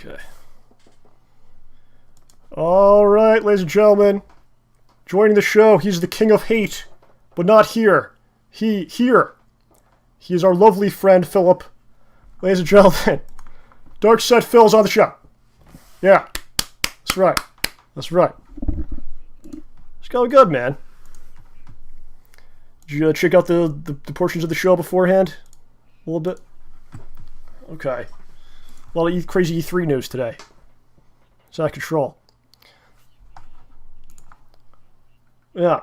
Okay. All right, ladies and gentlemen. Joining the show, he's the king of hate, but not here. Here. He is our lovely friend, Philip. Ladies and gentlemen, Dark Side Phil's on the show. Yeah. That's right. That's right. It's going good, man. Did you check out the portions of the show beforehand? A little bit? Okay. A lot of crazy E3 news today. It's out of control. Yeah.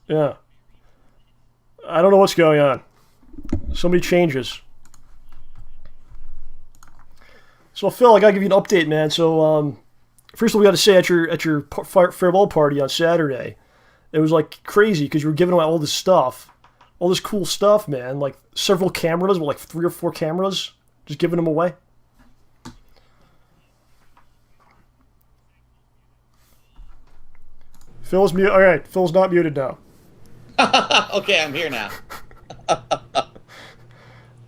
Yeah. I don't know what's going on. So many changes. So Phil, I gotta give you an update, man. So first of all, we got to say at your farewell party on Saturday, it was like crazy because you were giving away all this stuff, all this cool stuff, man. Like several cameras, like 3 or 4 cameras, just giving them away. Phil's mute. All right, Phil's not muted now. Okay, I'm here now.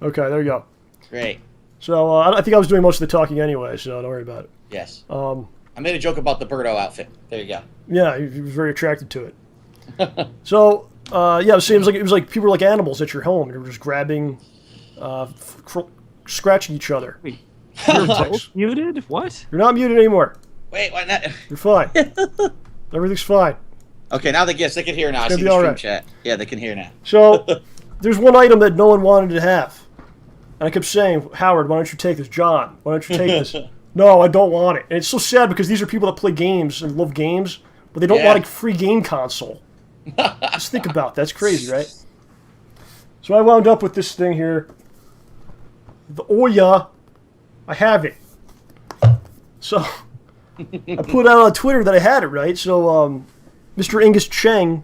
Okay, there you go. Great. So I think I was doing most of the talking anyway, so don't worry about it. Yes. I made a joke about the Birdo outfit. There you go. Yeah, he was very attracted to it. So yeah, it was like people were like animals at your home. They were just grabbing, scratching each other. Wait. Muted? What? You're not muted anymore. Wait, why not? You're fine. Everything's fine. Okay, now they can hear now. I see the stream chat. Yeah, they can hear now. So there's one item that no one wanted to have. And I kept saying, Howard, why don't you take this? John, why don't you take this? No, I don't want it. And it's so sad because these are people that play games and love games, but they don't want a free game console. Just think about that. That's crazy, right? So I wound up with this thing here. The Ouya. I have it. So I put out on Twitter that I had it, right? So Mr. Angus Cheng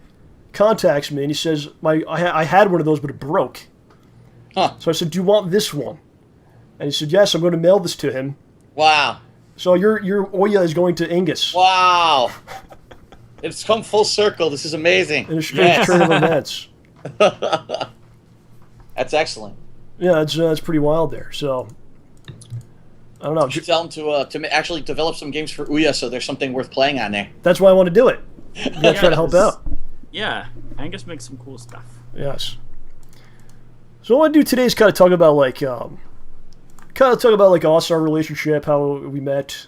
contacts me and he says, I had one of those, but it broke. Huh. So I said, do you want this one? And he said, yes, I'm going to mail this to him. Wow. So your Ouya is going to Angus. Wow. It's come full circle. This is amazing. In a strange turn of events. That's excellent. Yeah, it's pretty wild there. So I don't know. You should tell them to actually develop some games for Ouya, so there's something worth playing on there. That's why I want to do it. You got to try to help out. Yeah, Angus makes some cool stuff. Yes. So what I want to do today is kind of talk about us, our relationship, how we met,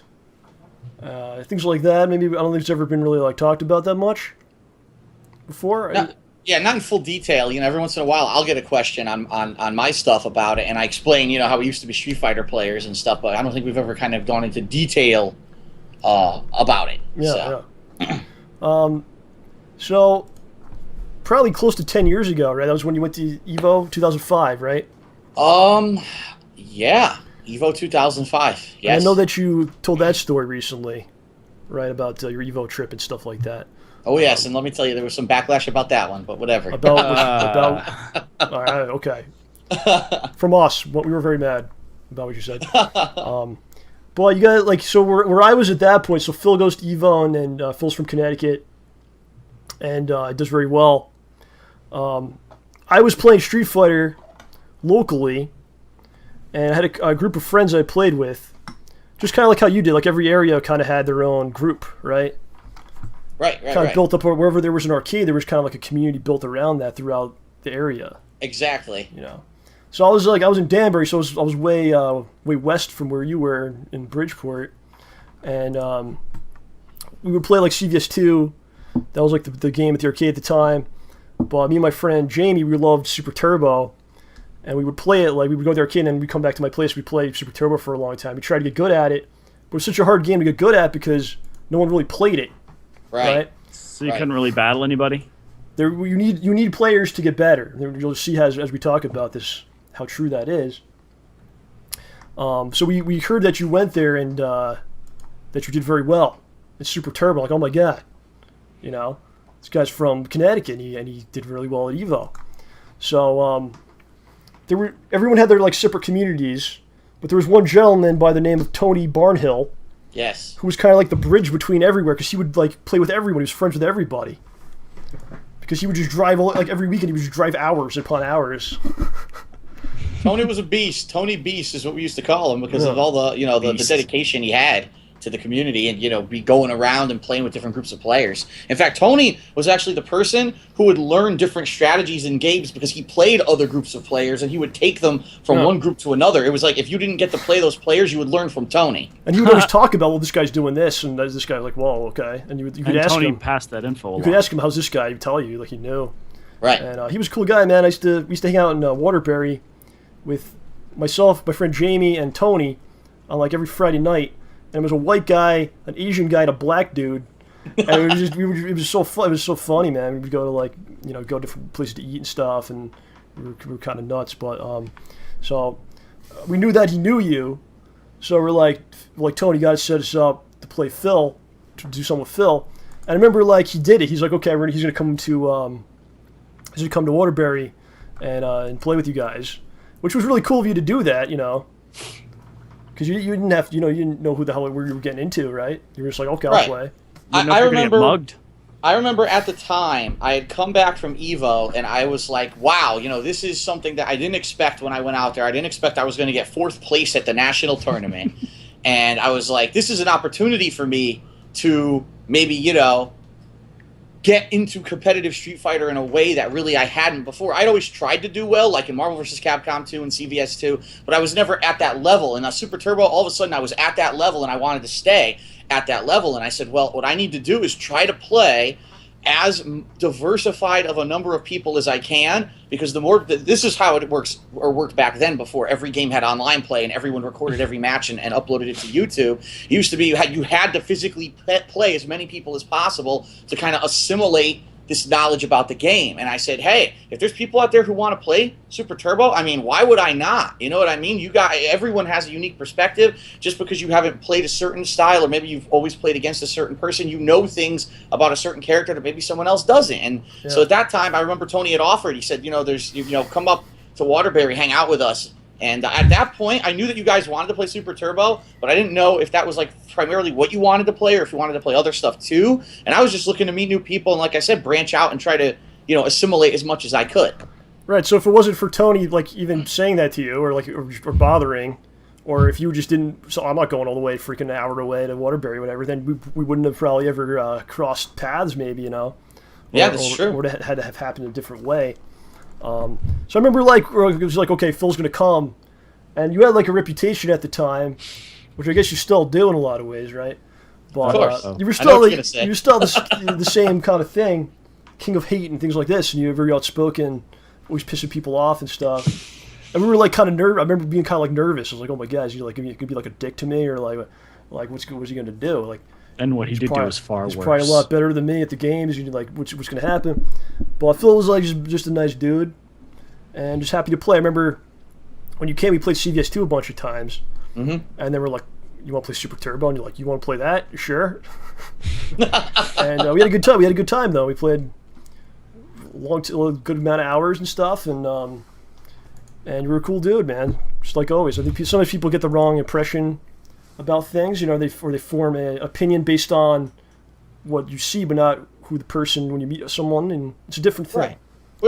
things like that. Maybe I don't think it's ever been really talked about that much before. Yeah, not in full detail. Every once in a while I'll get a question on my stuff about it, and I explain, how we used to be Street Fighter players and stuff, but I don't think we've ever kind of gone into detail about it. Yeah, yeah. So probably close to 10 years ago, right? That was when you went to EVO 2005, right? Yeah, EVO 2005. Yes. And I know that you told that story recently, right, about your EVO trip and stuff like that. Oh yes, and let me tell you, there was some backlash about that one, but whatever. About all right, okay. From us, we were very mad about what you said. But you got so where I was at that point. So Phil goes to EVO, and Phil's from Connecticut, and does very well. I was playing Street Fighter locally, and I had a group of friends I played with, just kind of like how you did. Like every area kind of had their own group, right? Right. Kind of built up wherever there was an arcade. There was kind of like a community built around that throughout the area. Exactly. So I was in Danbury, so I was way west from where you were in Bridgeport, and we would play like CVS2. That was like the game at the arcade at the time. But me and my friend Jamie, we loved Super Turbo, and we would play it we would go to the arcade and we'd come back to my place. We'd play Super Turbo for a long time. We tried to get good at it, but it was such a hard game to get good at because no one really played it. Right. So you couldn't really battle anybody? You need players to get better. You'll see as we talk about this how true that is. So we heard that you went there and that you did very well. It's Super Turbo. Like, oh my god, this guy's from Connecticut and he did really well at EVO. So everyone had their separate communities, but there was one gentleman by the name of Tony Barnhill. Yes. Who was kind of like the bridge between everywhere because he would play with everyone. He was friends with everybody. because he would just drive like every weekend. He would just drive hours upon hours. Tony was a beast. Tony Beast is what we used to call him because of all the the dedication he had to the community and be going around and playing with different groups of players. In fact, Tony was actually the person who would learn different strategies in games because he played other groups of players and he would take them from one group to another. It was like if you didn't get to play those players, you would learn from Tony. And he would always talk about, well, this guy's doing this, and this guy like, whoa, okay. And you could ask Tony him. passed that info. You could ask him, how's this guy? He'd tell you, like he knew. Right. And he was a cool guy, man. We used to hang out in Waterbury with myself, my friend Jamie, and Tony on like every Friday night. And it was a white guy, an Asian guy, and a black dude. And it was so fun. It was so funny, man. We would go to like go different places to eat and stuff, and we were kind of nuts. But so we knew that he knew you, so we're like Tony, you got to set us up to play Phil, to do something with Phil. And I remember like he did it. He's like, okay, he's gonna come to Waterbury and play with you guys, which was really cool of you to do that, because you didn't have, you didn't know who the hell you were getting into, right? You were just like, okay, I'll play. I remember at the time I had come back from Evo and I was like, wow, this is something that I didn't expect when I went out there. I didn't expect I was going to get 4th place at the national tournament, and I was like, this is an opportunity for me to maybe get into competitive Street Fighter in a way that really I hadn't before. I'd always tried to do well, like in Marvel vs. Capcom 2 and CVS 2, but I was never at that level. And Super Turbo, all of a sudden I was at that level and I wanted to stay at that level. And I said, well, what I need to do is try to play as diversified of a number of people as I can, because this is how it works, or worked back then before every game had online play and everyone recorded every match and uploaded it to YouTube. It used to be you had to physically play as many people as possible to kind of assimilate this knowledge about the game. And I said, hey, if there's people out there who want to play Super Turbo, I mean, why would I not? You know what I mean? Everyone has a unique perspective. Just because you haven't played a certain style, or maybe you've always played against a certain person, you know things about a certain character that maybe someone else doesn't. And so at that time, I remember Tony had offered. He said, come up to Waterbury, hang out with us. And at that point, I knew that you guys wanted to play Super Turbo, but I didn't know if that was like primarily what you wanted to play or if you wanted to play other stuff too. And I was just looking to meet new people and, like I said, branch out and try to, assimilate as much as I could. Right. So if it wasn't for Tony, like even saying that to you, or like or bothering, or if you just didn't, so I'm not going all the way freaking an hour away to Waterbury, or whatever, then we wouldn't have probably ever crossed paths, maybe, Yeah, that's true. Or it had to have happened a different way. So I remember like it was like, okay, Phil's gonna come, and you had like a reputation at the time, which I guess you still do in a lot of ways, right? But of course. you were still the same kind of thing, king of hate and things like this, and you were very outspoken, always pissing people off and stuff. And we were like kind of nervous. I remember being kind of like nervous. I was like, oh my god, is he like gonna be like a dick to me, or like what's he gonna do? Like, and what he did do was far worse. He's probably a lot better than me at the games. You're like, what's going to happen? But Phil was like just a nice dude, and just happy to play. I remember when you came, we played CVS2 a bunch of times, and then we're like, you want to play Super Turbo? And you're like, you want to play that? Sure. And we had a good time. We had a good time though. We played a good amount of hours and stuff, and you were a cool dude, man. Just like always. I think sometimes people get the wrong impression about things, they form an opinion based on what you see, but not who the person when you meet someone, and it's a different thing. Right.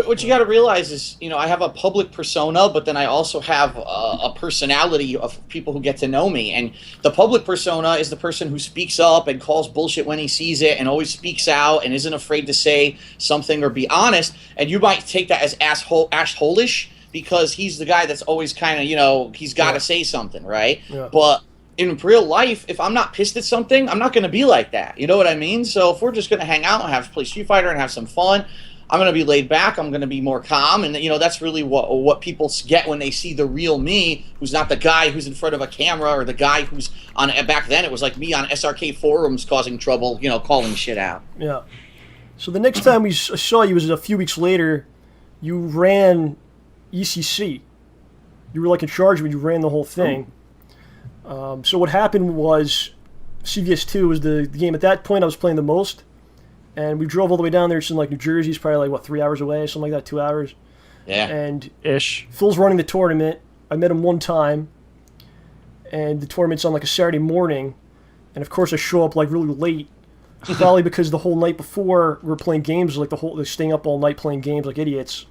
What you got to realize is, I have a public persona, but then I also have a personality of people who get to know me. And the public persona is the person who speaks up and calls bullshit when he sees it and always speaks out and isn't afraid to say something or be honest. And you might take that as asshole-ish because he's the guy that's always kind of, he's got to say something, right? Yeah. But in real life, if I'm not pissed at something, I'm not going to be like that. You know what I mean? So if we're just going to hang out and play Street Fighter and have some fun, I'm going to be laid back. I'm going to be more calm. And, that's really what people get when they see the real me, who's not the guy who's in front of a camera or the guy who's on, back then it was like me on SRK forums causing trouble, calling shit out. Yeah. So the next time we saw you was a few weeks later. You ran ECC. You were like in charge when you ran the whole thing. So what happened was CVS2 was the game. At that point, I was playing the most, and we drove all the way down there. It's in like New Jersey. It's probably like 3 hours away, something like that, 2 hours. Yeah. And ish. Phil's running the tournament. I met him one time, and the tournament's on like a Saturday morning, and of course I show up like really late, Probably because the whole night before we were playing games, like staying up all night playing games like idiots.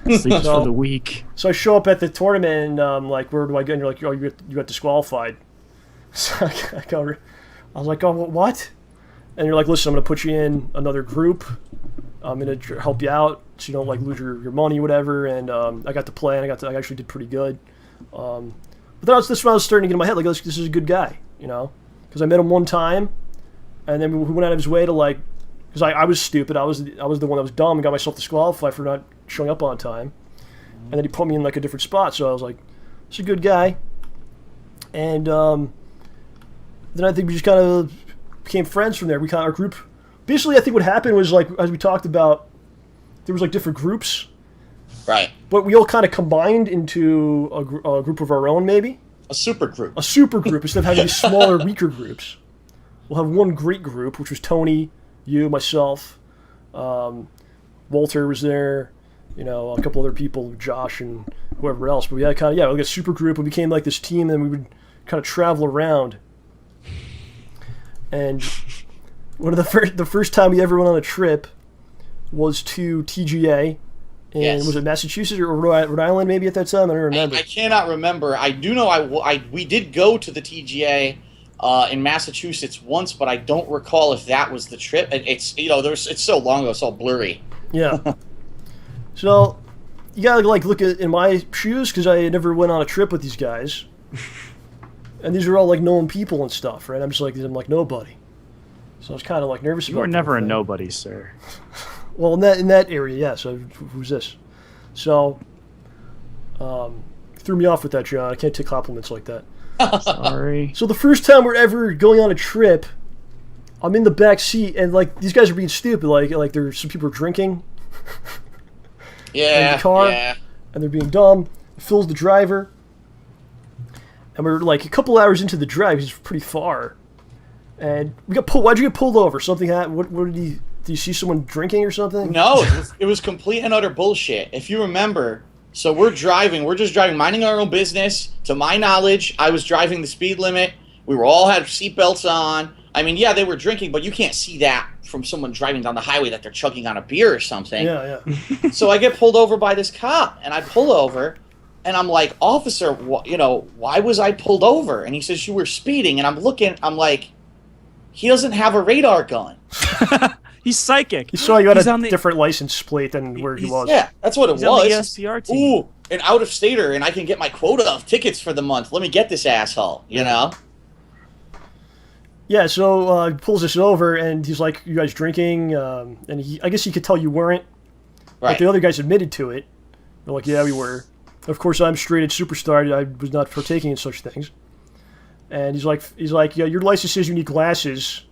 Sleeps for the week. So I show up at the tournament and like, where do I go? And you're like, oh, you got disqualified. So I was like, oh, what? And you're like, listen, I'm gonna put you in another group. I'm gonna help you out so you don't like lose your money, whatever. And I got to play, and I actually did pretty good. But this is when I was starting to get in my head, like, this is a good guy, you know, because I met him one time, and then he went out of his way to like, because I was stupid, I was the one that was dumb and got myself disqualified for not showing up on time, and then he put me in like a different spot. So I was like, this is a good guy, and then I think we just kind of became friends from there. Our group, basically, I think what happened was, like, as we talked about, there was like different groups. Right. But we all kind of combined into a group of our own, maybe? A super group. A super group, instead of having these smaller, weaker groups. We'll have one great group, which was Tony, you, myself, Walter was there, you know, a couple other people, Josh and whoever else. But we had like a super group, and became like this team, and we would kind of travel around. And one of the first time we ever went on a trip was to TGA. And yes. Was it Massachusetts or Rhode Island maybe at that time? I don't remember. I cannot remember. I do know we did go to the TGA in Massachusetts once, but I don't recall if that was the trip. It's it's so long ago, it's all blurry. Yeah. So you gotta like look at in my shoes, because I never went on a trip with these guys, and these are all like known people and stuff, right? I'm like nobody. So I was kind of like nervous. You were never a nobody, sir. Well, in that area, yeah. So who's this? So threw me off with that, John. I can't take compliments like that. Sorry. So the first time we're ever going on a trip, I'm in the back seat, and like these guys are being stupid. Like there's some people are drinking. Yeah. In the car, yeah. And they're being dumb. Phil's the driver, and we're like a couple hours into the drive. He's pretty far, and we got pulled. Why'd you get pulled over? Something happened. What did he? Did you see someone drinking or something? No, it was complete and utter bullshit. If you remember, so we're just driving, minding our own business. To my knowledge, I was driving the speed limit. We were all had seatbelts on. I mean, yeah, they were drinking, but you can't see that from someone driving down the highway that they're chugging on a beer or something. Yeah. So I get pulled over by this cop, and I pull over, and I'm like, officer, why was I pulled over? And he says, you were speeding. And I'm like, he doesn't have a radar gun. He's psychic. He saw you had a different license plate than where he was. Yeah, that's what it was. On the ESPR team. Ooh, an out-of-stater, and I can get my quota of tickets for the month. Let me get this asshole, you know? Yeah, so he pulls us over, and he's like, you guys drinking? And I guess he could tell you weren't. Right. But the other guys admitted to it. They're like, yeah, we were. Of course, I'm straight-edge superstar. I was not partaking in such things. And he's like, yeah, your license says you need glasses,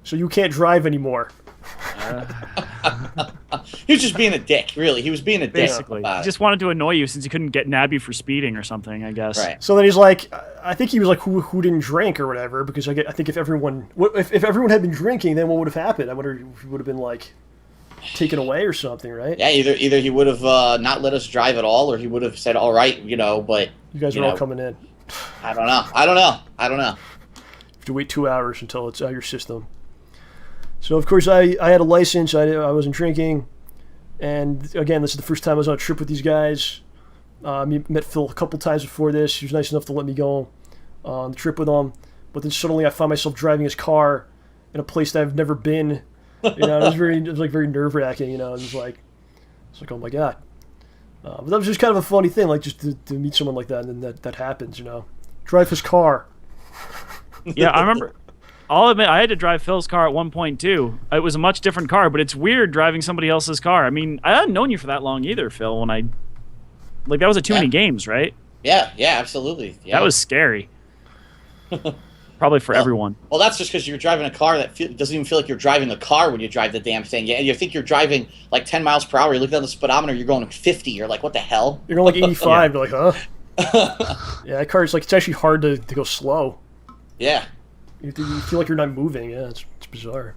so you can't drive anymore. He was just being a dick, really. He was being a dick. Basically. He just wanted to annoy you since he couldn't get nab you for speeding or something, I guess. Right. So then he's like, I think he was like, who didn't drink or whatever, because I think if everyone had been drinking, then what would have happened? I wonder if he would have been like taken away or something, right? Yeah, either he would have not let us drive at all, or he would have said, all right, but... You guys are all coming in. I don't know. You have to wait 2 hours until it's out of your system. So, of course, I had a license. I wasn't drinking. And, again, this is the first time I was on a trip with these guys. Met Phil a couple times before this. He was nice enough to let me go on the trip with him. But then suddenly I found myself driving his car in a place that I've never been. It was very nerve-wracking, and it's like, oh, my God. But that was just kind of a funny thing, like, just to meet someone like that, and then that happens, Drive his car. Yeah, I remember... I'll admit, I had to drive Phil's car at one point, too. It was a much different car, but it's weird driving somebody else's car. I mean, I hadn't known you for that long either, Phil, when I... Like, that was at too many games, right? Yeah, absolutely. Yeah. That was scary. Probably for everyone. Well, that's just because you're driving a car that doesn't even feel like you're driving a car when you drive the damn thing. Yeah, you think you're driving like 10 miles per hour. You look down the speedometer, you're going 50. You're like, what the hell? You're going like 85. You're like, huh? Yeah, that car is like, it's actually hard to go slow. Yeah. You feel like you're not moving. Yeah, it's bizarre.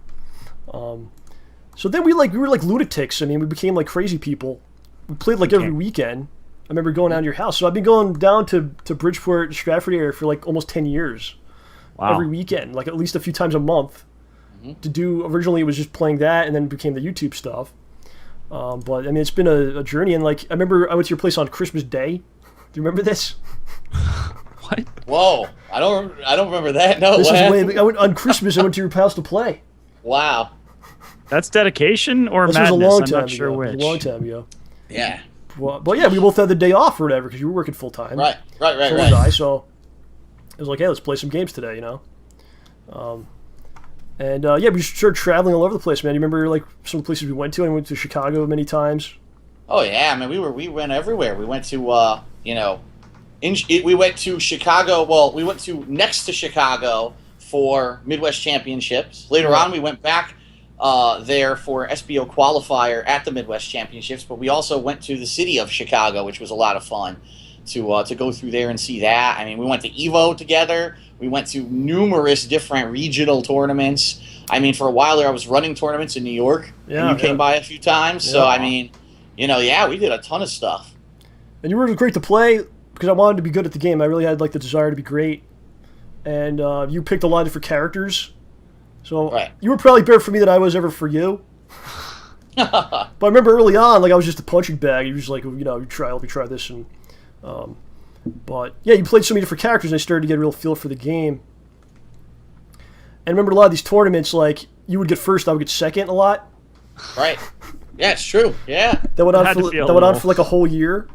So then we were like lunatics. I mean, we became like crazy people. We played like every weekend. I remember going down to your house. So I've been going down to Bridgeport, Stratford area for like almost 10 years. Wow. Every weekend, like at least a few times a month. to do. Originally, it was just playing that, and then became the YouTube stuff. But I mean, it's been a journey, and like I remember, I went to your place on Christmas Day. Do you remember this? What? Whoa! I don't remember that. No. This What is happened? way. I went on Christmas. I went to your house to play. Wow. That's dedication or This madness? was a long I'm time not sure ago. which. It was a long time ago. Yeah. Well, but yeah, we both had the day off or whatever because you were working full time. Right. So was I. So it was like, hey, let's play some games today, you know. Yeah, we started traveling all over the place, man. You remember like some of the places we went to? I went to Chicago many times. Oh yeah, I mean we went everywhere. We went to we went to Chicago. Well, we went to next to Chicago for Midwest Championships. Later on, we went back there for SBO qualifier at the Midwest Championships. But we also went to the city of Chicago, which was a lot of fun to go through there and see that. I mean, we went to Evo together. We went to numerous different regional tournaments. I mean, for a while there, I was running tournaments in New York. Yeah, and you came by a few times. So Yeah. I mean, we did a ton of stuff. And you were great to play because I wanted to be good at the game. I really had like the desire to be great. And you picked a lot of different characters. So Right. you were probably better for me than I was ever for you. But I remember early on, like I was just a punching bag. You was like, you try, let me try this, and but yeah, you played so many different characters, and I started to get a real feel for the game. And I remember a lot of these tournaments, like you would get first, I would get second a lot. Right. Yeah, it's true. Yeah. That went on Had to for feel that went on low. for like a whole year.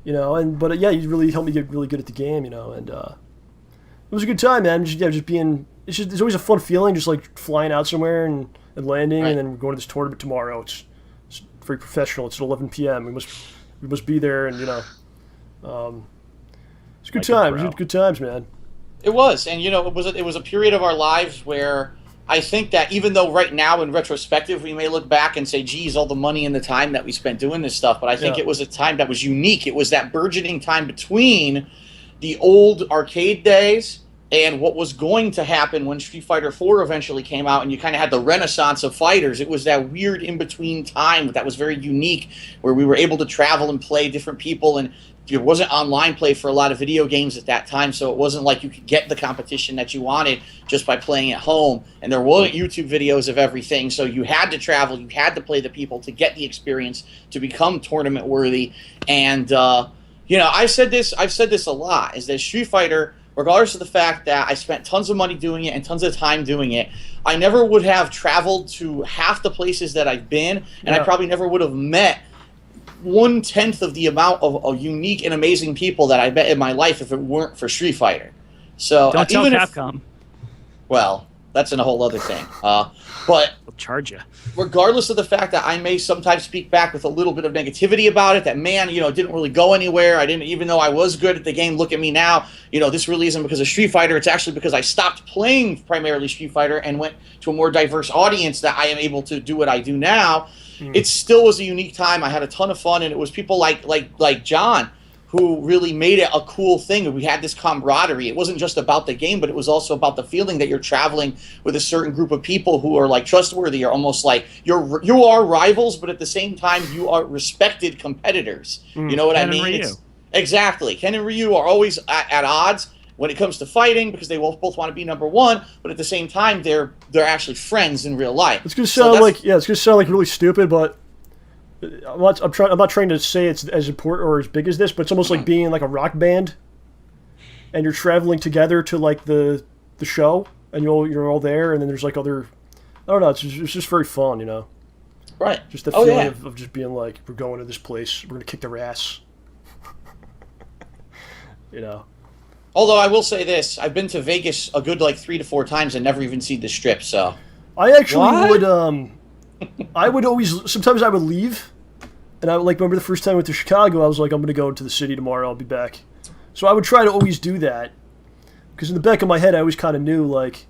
But yeah, you really helped me get really good at the game, and it was a good time, man. Just being, it's always a fun feeling, just like flying out somewhere and landing, Right. and then we're going to this tournament tomorrow. It's very professional. It's at 11 p.m. We must be there, and it's a good Like a time. pro. Good times, man. It was, and it was a period of our lives where I think that even though right now in retrospective we may look back and say, geez, all the money and the time that we spent doing this stuff, but I think Yeah. it was a time that was unique. It was that burgeoning time between the old arcade days and what was going to happen when Street Fighter 4 eventually came out and you kind of had the renaissance of fighters. It was that weird in-between time that was very unique where we were able to travel and play different people, and it wasn't online play for a lot of video games at that time, so it wasn't like you could get the competition that you wanted just by playing at home, and there weren't YouTube videos of everything, so you had to travel, you had to play the people to get the experience to become tournament worthy. And I've said this a lot, is that Street Fighter, regardless of the fact that I spent tons of money doing it and tons of time doing it, I never would have traveled to half the places that I've been, and I Yeah. probably never would have met 1/10 of the amount of unique and amazing people that I met in my life if it weren't for Street Fighter. So Don't tell even Capcom. well, that's a whole other thing. But They'll charge you. regardless of the fact that I may sometimes speak back with a little bit of negativity about it, that man, it didn't really go anywhere. I didn't, even though I was good at the game. Look at me now. This really isn't because of Street Fighter. It's actually because I stopped playing primarily Street Fighter and went to a more diverse audience that I am able to do what I do now. It still was a unique time. I had a ton of fun, and it was people like John who really made it a cool thing. We had this camaraderie. It wasn't just about the game, but it was also about the feeling that you're traveling with a certain group of people who are like trustworthy, or almost like you are rivals, but at the same time you are respected competitors. You know what Ken I and mean? Ryu. Exactly. Ken and Ryu are always at odds when it comes to fighting because they both want to be number one, but at the same time they're actually friends in real life. It's gonna So sound that's- it's gonna sound like really stupid, but I'm not trying to say it's as important or as big as this, but it's almost like being like a rock band, and you're traveling together to like the show, and you're all there, and then there's like other, I don't know, it's just very fun, right. just the Oh, feeling yeah. of just being like, we're going to this place, we're gonna kick their ass, Although I will say this, I've been to Vegas a good 3 to 4 times and never even seen the Strip. So I actually What? would I would always, sometimes I would leave, and I would remember the first time I went to Chicago, I was like, I'm gonna go to the city tomorrow, I'll be back. So I would try to always do that, because in the back of my head I always kind of knew, like,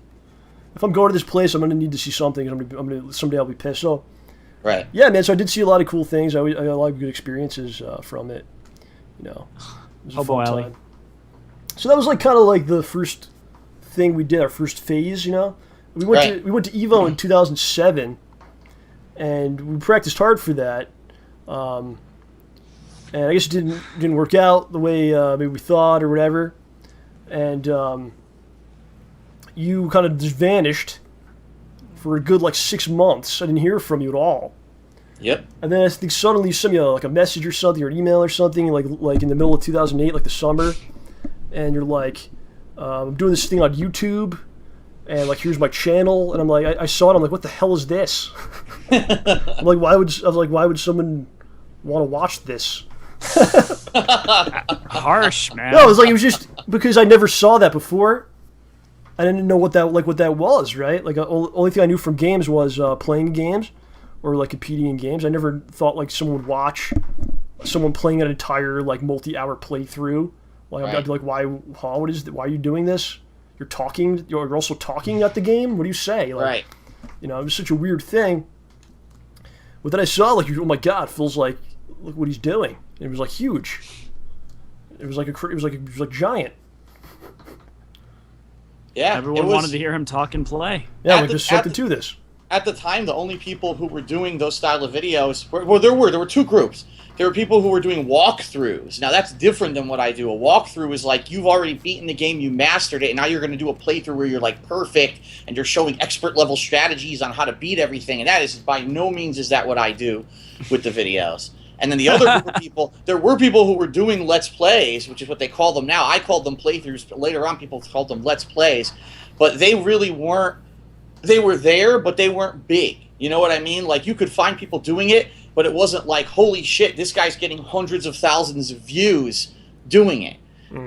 if I'm going to this place, I'm gonna need to see something, and someday I'll be pissed. So right. yeah, man. So I did see a lot of cool things. I had a lot of good experiences from it. It was a Hobo fun Alley. time. So that was kind of the first thing we did, our first phase. We went Right. to Evo in 2007, and we practiced hard for that. And I guess it didn't work out the way maybe we thought or whatever. And you kind of just vanished, for a good like 6 months. I didn't hear from you at all. Yep. And then I think suddenly you sent me like a message or something, or an email or something, like in the middle of 2008, like the summer, and you're like, I'm doing this thing on YouTube, and like here's my channel, and I'm like, I saw it, I'm like, what the hell is this? I'm like, why would someone want to watch this? Harsh, man. No, it was just because I never saw that before. I didn't know what that was, right? Like, only thing I knew from games was playing games or like competing in games. I never thought like someone would watch someone playing an entire like multi-hour playthrough. Like, right. I'd be like, why are you doing this? You're also talking at the game? What do you say? Like, Right. You know, it was such a weird thing. But then I saw like, oh my god, Phil's like, look what he's doing. It was like huge. It was like giant. Yeah. Everyone wanted to hear him talk and play. Yeah, like there's something to this. At the time, the only people who were doing those style of videos there were two groups. There were people who were doing walkthroughs. Now that's different than what I do. A walkthrough is like you've already beaten the game, you mastered it, and now you're going to do a playthrough where you're like perfect and you're showing expert level strategies on how to beat everything. And that is by no means is that what I do with the videos. And then the other group of people, there were people who were doing Let's Plays, which is what they call them now. I called them playthroughs, but later on people called them Let's Plays. But they really weren't, they were there, but they weren't big. You know what I mean? Like, you could find people doing it, but it wasn't like, holy shit, this guy's getting hundreds of thousands of views doing it.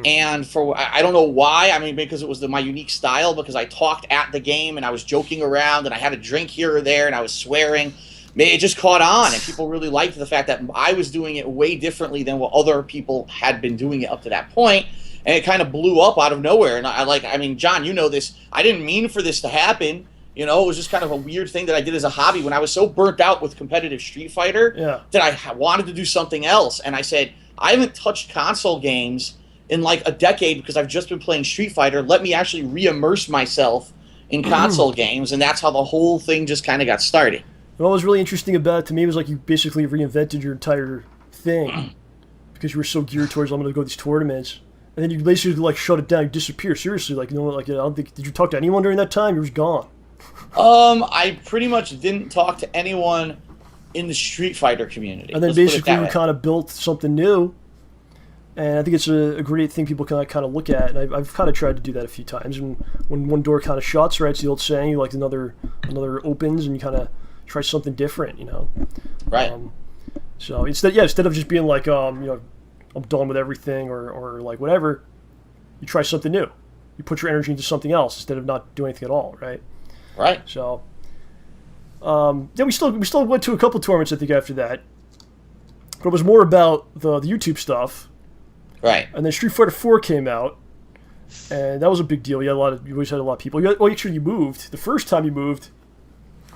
And I don't know why. I mean, because it was my unique style, because I talked at the game and I was joking around and I had a drink here or there and I was swearing. It just caught on, and people really liked the fact that I was doing it way differently than what other people had been doing it up to that point. And it kind of blew up out of nowhere. And I mean, John, you know this. I didn't mean for this to happen. You know, it was just kind of a weird thing that I did as a hobby when I was so burnt out with competitive Street Fighter that I wanted to do something else. And I said, I haven't touched console games in like a decade because I've just been playing Street Fighter. Let me actually re-immerse myself in console games. And that's how the whole thing just kind of got started. What was really interesting about it to me was like you basically reinvented your entire thing because you were so geared towards I'm going to go to these tournaments, and then you basically like shut it down, you disappear. Seriously, like, you know, like I don't think, did you talk to anyone during that time? You were gone. I pretty much didn't talk to anyone in the Street Fighter community. And then basically you kind of built something new, and I think it's a great thing people can kind of look at. And I've kind of tried to do that a few times. And when one door kind of shuts, right? It's the old saying, like another opens, and you kind of try something different, you know. Right. So instead of just being like, you know, I'm done with everything or like whatever, you try something new. You put your energy into something else instead of not doing anything at all, right? Right. So, yeah, we still went to a couple tournaments I think after that, but it was more about the YouTube stuff. Right. And then Street Fighter 4 came out, and that was a big deal. You always had a lot of people. Actually, you moved. The first time you moved.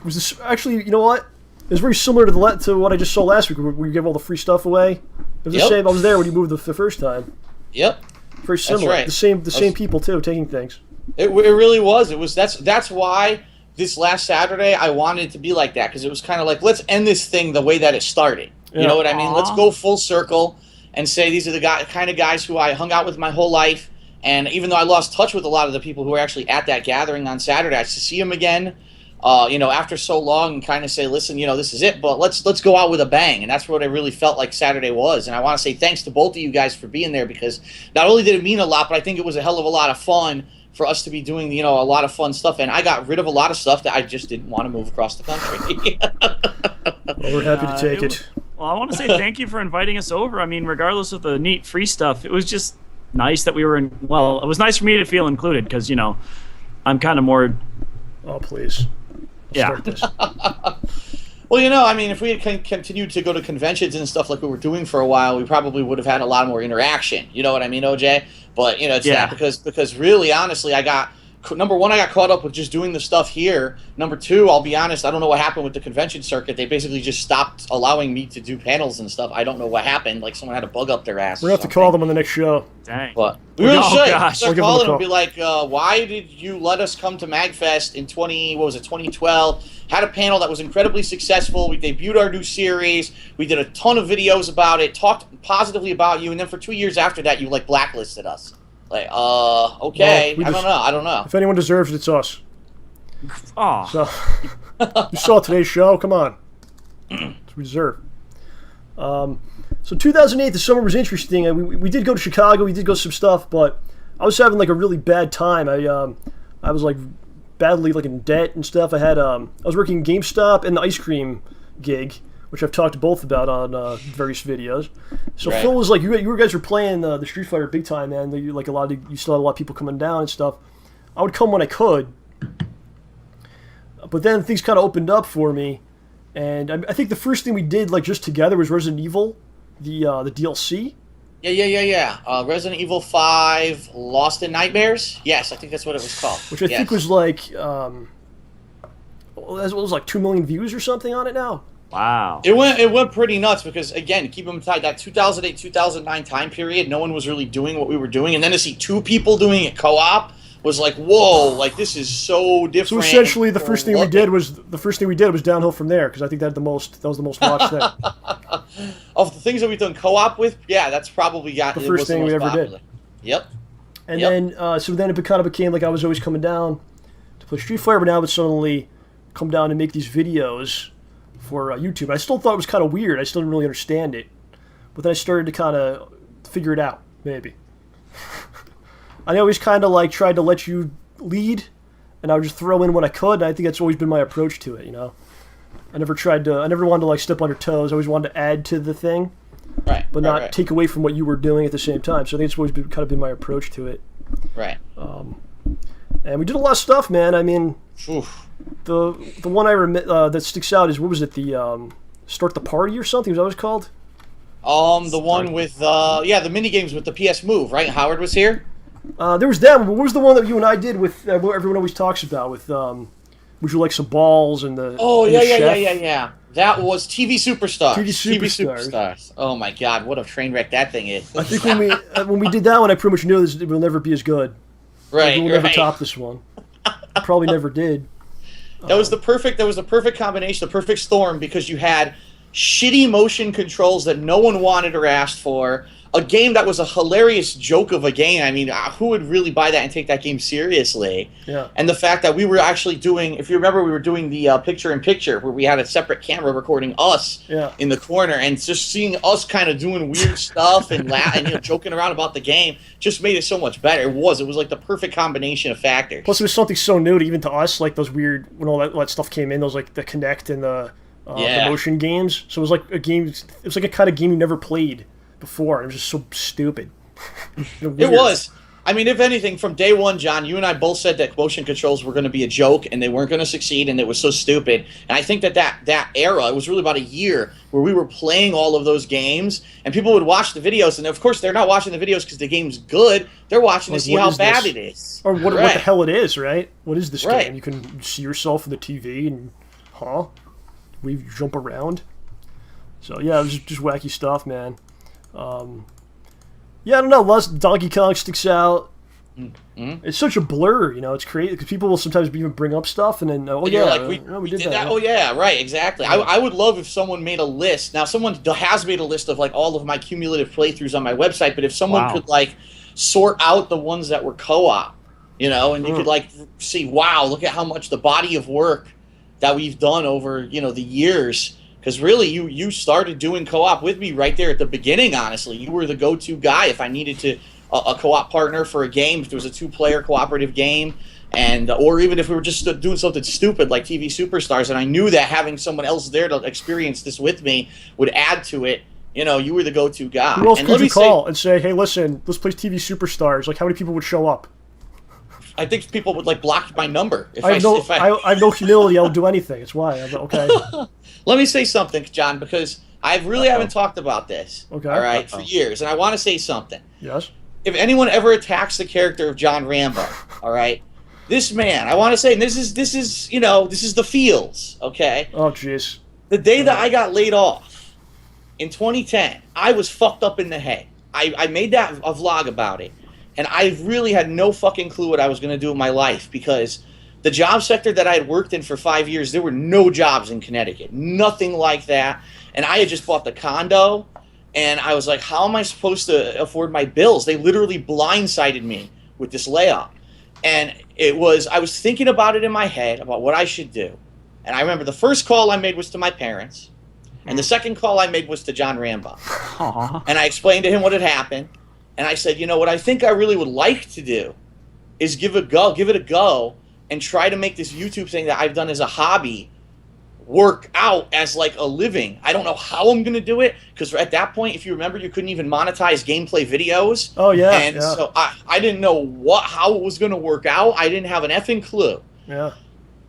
Was this actually? You know what? It was very similar to what I just saw last week, where you gave all the free stuff away. It was the same. I was there when you moved the first time. Yep. Very similar. That's right. The same people too, taking things. It really was. That's why this last Saturday I wanted it to be like that, because it was kind of like, let's end this thing the way that it started. You know what I mean? Let's go full circle and say these are the kind of guys who I hung out with my whole life. And even though I lost touch with a lot of the people who were actually at that gathering on Saturday, I to see them again. You know, after so long, and kind of say, listen, you know, this is it, but let's go out with a bang. And that's what I really felt like Saturday was. And I want to say thanks to both of you guys for being there, because not only did it mean a lot, but I think it was a hell of a lot of fun for us to be doing, you know, a lot of fun stuff. And I got rid of a lot of stuff that I just didn't want to move across the country. Well, we're happy to take it. Well, I want to say thank you for inviting us over. I mean, regardless of the neat free stuff, it was just nice that we were in. Well, it was nice for me to feel included because, you know, I'm kind of more. Oh, please. Yeah. Well, you know, I mean, if we had continued to go to conventions and stuff like we were doing for a while, we probably would have had a lot more interaction. You know what I mean, OJ? But, you know, it's not because really, honestly, number one, I got caught up with just doing the stuff here. Number two, I'll be honest, I don't know what happened with the convention circuit. They basically just stopped allowing me to do panels and stuff. I don't know what happened. Like, someone had a bug up their ass. We're going to have to call them on the next show. Dang. But we really should. Gosh. Start calling them and be like, why did you let us come to MagFest in 2012? Had a panel that was incredibly successful. We debuted our new series. We did a ton of videos about it, talked positively about you, and then for 2 years after that, you, like, blacklisted us. Like, okay, well, I don't know. If anyone deserves it, it's us. Oh, So you saw today's show. Come on, it's reserved. So 2008, the summer was interesting. We did go to Chicago. We did go some stuff, but I was having like a really bad time. I was like badly like in debt and stuff. I was working GameStop and the ice cream gig, which I've talked both about on various videos. So Right. Phil was like, you guys were playing the Street Fighter big time, man. Like you still had a lot of people coming down and stuff. I would come when I could, but then things kind of opened up for me, and I think the first thing we did like just together was Resident Evil, the DLC. Yeah. Resident Evil 5, Lost in Nightmares. Yes, I think that's what it was called. Which I think was like, it was like 2 million views or something on it now. wow. It went pretty nuts because, again, keep in mind that 2008, 2009 time period, no one was really doing what we were doing, and then to see two people doing it co-op was like, whoa, like this is so different. So essentially, the first thing we did was downhill from there because I think that was the most watched thing. Of the things that we've done co-op with, yeah, that's probably The first thing we ever did. Yep. And Yep. then so then it kind of became like I was always coming down to play Street Fighter, but now I would suddenly come down and make these videos for YouTube. I still thought it was kind of weird. I still didn't really understand it, but then I started to kind of figure it out. Maybe. I always kind of like tried to let you lead, and I would just throw in what I could. And I think that's always been my approach to it. I never wanted to like step on your toes. I always wanted to add to the thing, Right. but not right. take away from what you were doing at the same time. So I think it's always kind of been my approach to it. Right. And we did a lot of stuff, man. I mean, Oof. the one that sticks out is, what was it? The Start the Party or something? Was that what it was called? The one with the mini games with the PS Move, right? Howard was here. There was that one, but what was the one that you and I did with what everyone always talks about with would you like some balls and the Oh and yeah, the yeah, chef? yeah, yeah, yeah. That was TV Superstars. TV Superstars. Oh my God, what a train wreck that thing is. I think when we did that one, I pretty much knew this it will never be as good. Right, We'll never right. top this one. Probably never did. That was the perfect combination, the perfect storm, because you had shitty motion controls that no one wanted or asked for. A game that was a hilarious joke of a game. I mean, who would really buy that and take that game seriously? Yeah. And the fact that we were actually doing, if you remember, we were doing the picture-in-picture where we had a separate camera recording us in the corner, and just seeing us kind of doing weird stuff and joking around about the game just made it so much better. It was like the perfect combination of factors. Plus, it was something so new to even to us, like those weird when all that stuff came in. Those like the Kinect and the motion games. So it was like a game. It was like a kind of game you never played before. It was just so stupid. It was. I mean, if anything, from day one, John, you and I both said that motion controls were going to be a joke and they weren't going to succeed, and it was so stupid. And I think that era, it was really about a year where we were playing all of those games, and people would watch the videos, and of course they're not watching the videos because the game's good. They're watching to see how bad it is. Or what the hell it is, right? What is this Right. game? You can see yourself in the TV and, we jump around. So yeah, it was just wacky stuff, man. Yeah, I don't know. Donkey Kong sticks out. Mm-hmm. It's such a blur, It's crazy because people will sometimes even bring up stuff and then, You're like, we did that. Oh yeah, right, exactly. Yeah. I would love if someone made a list. Now, someone has made a list of like all of my cumulative playthroughs on my website. But if someone could like sort out the ones that were co-op, and you could like see, wow, look at how much the body of work that we've done over the years. Because really, you started doing co-op with me right there at the beginning, honestly. You were the go-to guy if I needed a co-op partner for a game, if there was a two-player cooperative game, or even if we were just doing something stupid like TV Superstars, and I knew that having someone else there to experience this with me would add to it. You were the go-to guy. Who else could you call and say, hey, listen, let's play TV Superstars? Like, how many people would show up? I think people would like block my number. I have no humility. I'll do anything. It's why. I'm okay. Let me say something, John, because I really haven't talked about this. Okay. All right, for years, and I want to say something. Yes. If anyone ever attacks the character of John Rambo, all right, this man, I want to say, and this is the feels, okay? Oh, jeez. The day that I got laid off in 2010, I was fucked up in the head. I made a vlog about it, and I really had no fucking clue what I was going to do in my life, because the job sector that I had worked in for 5 years, there were no jobs in Connecticut. Nothing like that. And I had just bought the condo, and I was like, how am I supposed to afford my bills? They literally blindsided me with this layoff. And I was thinking about it in my head about what I should do. And I remember the first call I made was to my parents. And the second call I made was to John Rambo. Aww. And I explained to him what had happened. And I said, what I think I really would like to do is give it a go, and try to make this YouTube thing that I've done as a hobby work out as like a living. I don't know how I'm going to do it, because at that point, if you remember, you couldn't even monetize gameplay videos. Oh, yeah. And so I didn't know how it was going to work out. I didn't have an effing clue. Yeah.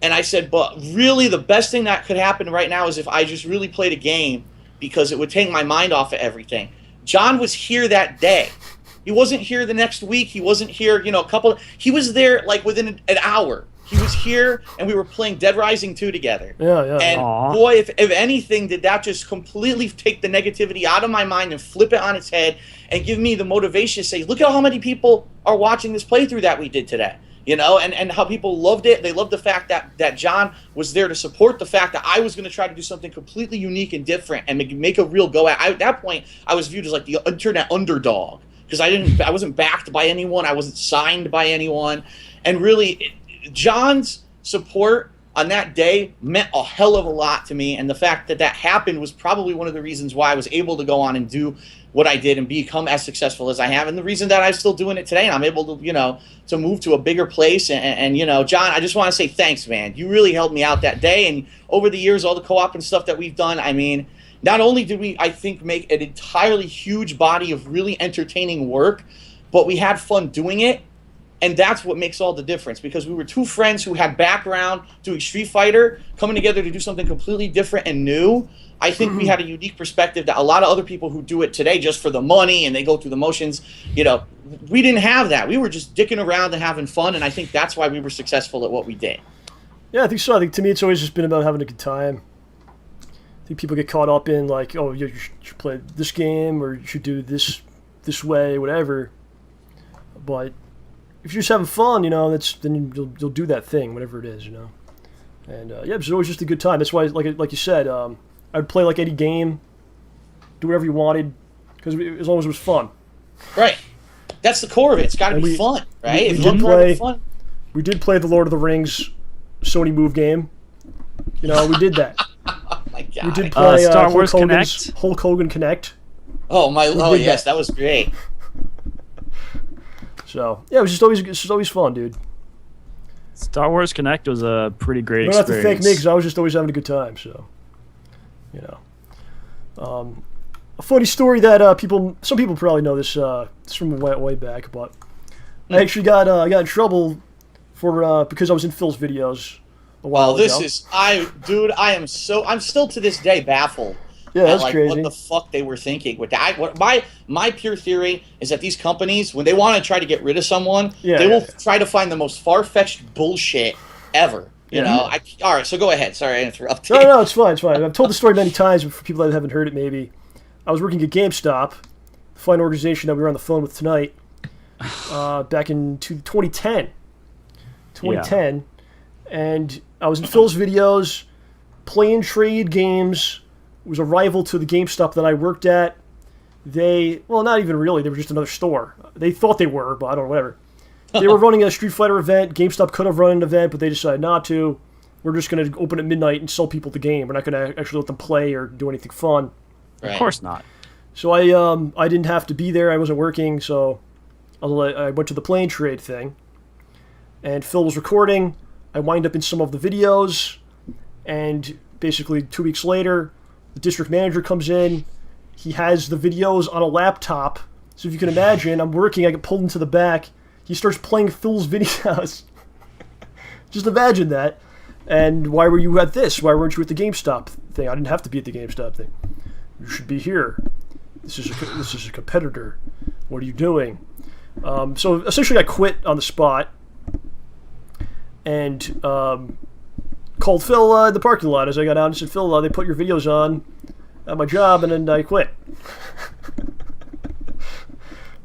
And I said, but really the best thing that could happen right now is if I just really played a game, because it would take my mind off of everything. John was here that day. He wasn't here the next week. He wasn't here, he was there like within an hour. He was here, and we were playing Dead Rising 2 together. Yeah. And Aww. boy, if anything, did that just completely take the negativity out of my mind and flip it on its head and give me the motivation to say, look at how many people are watching this playthrough that we did today. And how people loved it. They loved the fact that John was there to support the fact that I was going to try to do something completely unique and different and make a real go at that point, I was viewed as like the internet underdog, because I wasn't backed by anyone. I wasn't signed by anyone. And really, John's support on that day meant a hell of a lot to me, and the fact that happened was probably one of the reasons why I was able to go on and do what I did and become as successful as I have, and the reason that I'm still doing it today, and I'm able to, to move to a bigger place. And John, I just want to say thanks, man. You really helped me out that day, and over the years, all the co-op and stuff that we've done, I mean, not only did we, I think, make an entirely huge body of really entertaining work, but we had fun doing it. And that's what makes all the difference, because we were two friends who had background doing Street Fighter, coming together to do something completely different and new. I think we had a unique perspective that a lot of other people who do it today just for the money and they go through the motions, we didn't have that. We were just dicking around and having fun, and I think that's why we were successful at what we did. Yeah, I think so. I think to me it's always just been about having a good time. I think people get caught up in like, oh, you should play this game or you should do this way, whatever. But if you're just having fun, then you'll do that thing, whatever it is, And it was always just a good time. That's why, like you said, I'd play like any game, do whatever you wanted, because as long as it was fun. Right. That's the core of it. It's got to be fun, right? We did play the Lord of the Rings Sony Move game. We did that. Oh my God. We did play Star Wars Connect. Hulk Hogan Connect. Oh yes, that was great. So yeah, it's just always fun, dude. Star Wars Connect was a pretty great You don't have to experience. thank me, because I was just always having a good time. So, a funny story that some people probably know this. It's from way back, but I actually got in trouble for because I was in Phil's videos a while ago. I'm still to this day baffled. Yeah, that's crazy. What the fuck they were thinking with that. My pure theory is that these companies, when they want to try to get rid of someone, they will try to find the most far-fetced bullshit ever. All right, so go ahead. Sorry, I interrupted. No, it's fine. I've told the story many times, but for people that haven't heard it, maybe. I was working at GameStop, the fine organization that we were on the phone with tonight, back in 2010. 2010, and I was in Phil's videos, playing trade games. It was a rival to the GameStop that I worked at. Not even really, they were just another store. They thought they were, but I don't know, whatever. They were running a Street Fighter event. GameStop could have run an event, but they decided not to. We're just going to open at midnight and sell people the game. We're not going to actually let them play or do anything fun. Right. Of course not. So I didn't have to be there. I wasn't working, so I went to the plane trade thing. And Phil was recording. I wind up in some of the videos, and basically 2 weeks later, the district manager comes in. He has the videos on a laptop. So if you can imagine, I'm working, I get pulled into the back. He starts playing Phil's videos. Just imagine that. And why were you at this? Why weren't you at the GameStop thing? I didn't have to be at the GameStop thing. You should be here. This is a competitor. What are you doing? So essentially I quit on the spot and called Phil in the parking lot as I got out and said, Phil, they put your videos on at my job, and then I quit.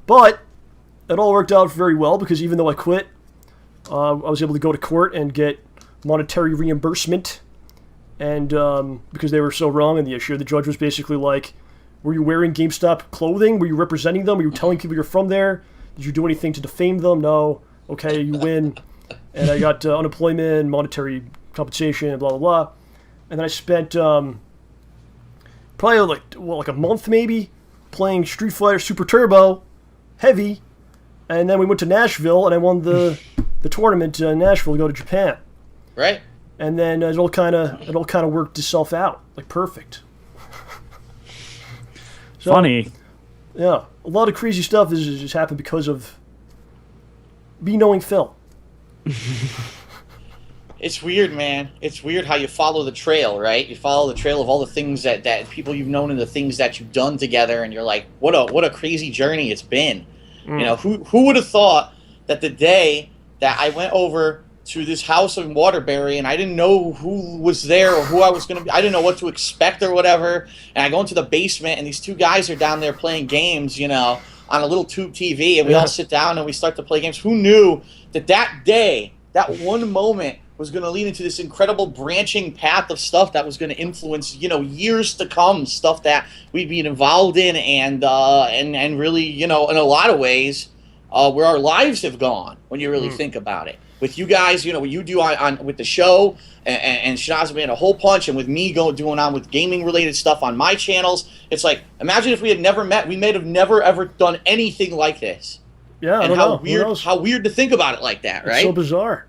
But it all worked out very well, because even though I quit, I was able to go to court and get monetary reimbursement. And because they were so wrong in the issue, the judge was basically like, were you wearing GameStop clothing? Were you representing them? Were you telling people you're from there? Did you do anything to defame them? No. Okay, you win, and I got unemployment, monetary compensation, blah blah blah, and then I spent probably like a month maybe playing Street Fighter Super Turbo, heavy, and then we went to Nashville and I won the tournament in Nashville to go to Japan. Right. And then it all kind of worked itself out, like perfect. So, Funny. Yeah, a lot of crazy stuff has just happened because of me knowing Phil. It's weird, man. It's weird how you follow the trail, right? You follow the trail of all the things that people you've known and the things that you've done together, and you're like, what a crazy journey it's been. You know, who would have thought that the day that I went over to this house in Waterbury and I didn't know who was there or who I was going to be, I didn't know what to expect or whatever, and I go into the basement and these two guys are down there playing games, you know, on a little tube TV, and we all sit down and we start to play games. Who knew that day, that one moment, was going to lead into this incredible branching path of stuff that was going to influence, you know, years to come, stuff that we'd be involved in and really, you know, in a lot of ways, where our lives have gone when you really think about it. With you guys, you know, what you do on with the show, and Shaz made a whole punch, and with me doing on with gaming related stuff on my channels, it's like, imagine if we had never met, we may have never ever done anything like this. Yeah, and how weird to think about it like that, right? It's so bizarre.